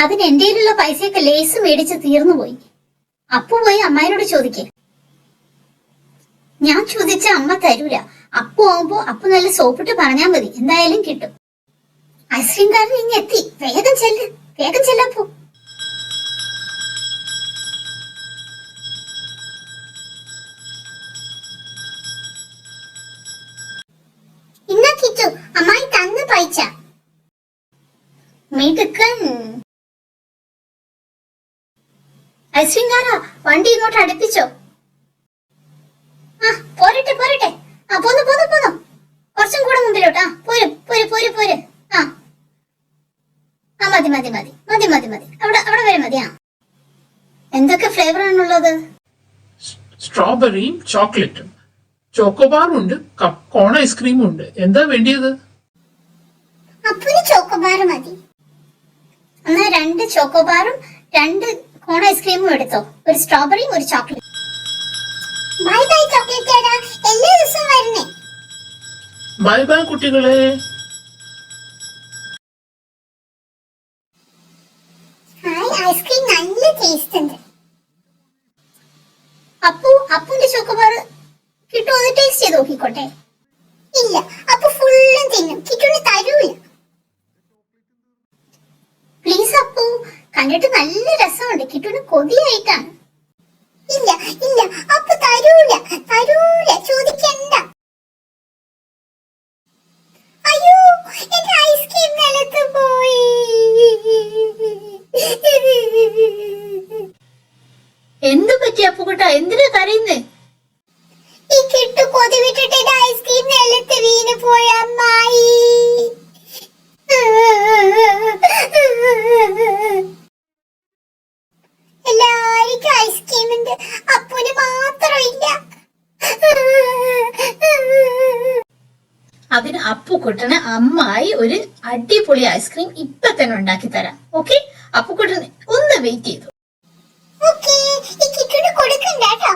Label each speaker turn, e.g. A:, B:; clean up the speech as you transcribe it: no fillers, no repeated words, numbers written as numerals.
A: അതിന് എന്റെ കയ്യിലുള്ള പൈസയൊക്കെ ലേസ് മേടിച്ച് തീർന്നു പോയി. അപ്പു പോയി അമ്മായിനോട് ചോദിക്കേ. ഞാൻ ചോദിച്ച അമ്മ തരൂല. അപ്പു ആവുമ്പോ അപ്പു നല്ല സോപ്പിട്ട് പറഞ്ഞാൽ മതി, എന്തായാലും കിട്ടും. ഐസ്ക്രീംകാരൻ ഇനി എത്തി. വേഗം ചെല്ല്, വേഗം ചെല്ലപ്പോ. ഇന്നാ കിച്ചു, അമ്മായി തന്ന് പൈസ. മിടുക്കൻ. ഐസ്ക്രീംകാരാ, വണ്ടി ഇങ്ങോട്ട് അടുപ്പിച്ചോ. ആ പോരട്ടെ പോരട്ടെ. ആ പോന്നു പോന്നു പോന്നു. കുറച്ചും കൂടെ മുമ്പിലോട്ട്. ആ പോര് പോര് പോര് പോര്. ആ ആ മതി മതി മതി മതി മതി മതി. അവിടെ അവിടെ വരെ മതി. ആ എന്തൊക്കെ ഫ്ലേവർ ആണുള്ളത്?
B: സ്ട്രോബെറിയും ചോക്ലേറ്റും, ചോക്കോബാറും ഉണ്ട്, കോൺ ഐസ്ക്രീമും ഉണ്ട്. എന്താ വേണ്ടിയത്?
A: അപ്പൊരു ചോക്കോബാർ മതി. എന്നാ 2 ചോക്കോബാറും 2 കോൺ ഐസ്ക്രീമും എടുത്തോ. ഒരു സ്ട്രോബെറിയും ഒരു ചോക്ലേറ്റ്. ബൈ ബൈ ചോക്ലേറ്റ്, എല്ലാ ദിവസവും വരണേ.
B: ബൈ ബൈ കുട്ടികളെ.
A: ഐസ്ക്രീം നല്ല ടേസ്റ്റ് ഉണ്ട്. അപ്പുന്റെ ചോക്കോബാർ കിട്ടുമോ? ഒന്ന് ടേസ്റ്റ് ചെയ്ത് നോക്കിക്കോട്ടെ. ഇല്ല, അപ്പു ഫുള്ളും തിന്നും. കിട്ടുന്ന തരൂല. പ്ലീസ് അപ്പു, കണ്ടിട്ട് നല്ല രസമുണ്ട്. കിട്ടുന്ന കൊതിയായിട്ടാണ്. ഇല്ല ഇല്ല, അപ്പു തരൂല തരൂല, ചോദിക്കണ്ട. അയ്യോ, എന്റെ ഐസ്ക്രീം നിലത്ത് പോയി.
C: എന്ത് പറ്റി അപ്പുകുട്ട? എന്തിനാ കരയുന്നേ?
A: ഈ കിട്ടു കൊതി വിട്ടിട്ട് എന്റെ ഐസ്ക്രീം നിലത്ത് വീണ് പോയ അമ്മായി. എല്ലാവർക്കും ഐസ്ക്രീം ഉണ്ട്, അപ്പുന് മാത്രമില്ല.
C: അതിന് അപ്പുക്കുട്ടന് അമ്മായി ഒരു അടിപൊളി ഐസ്ക്രീം ഇപ്പൊ തന്നെ ഉണ്ടാക്കി തരാം. ഓക്കെ, അപ്പുക്കുട്ടന് ഒന്ന് വെയിറ്റ് ചെയ്തു.
A: ഓക്കേ, ഈ കിട്ടുന് കൊടുക്കണ്ട കേട്ടോ.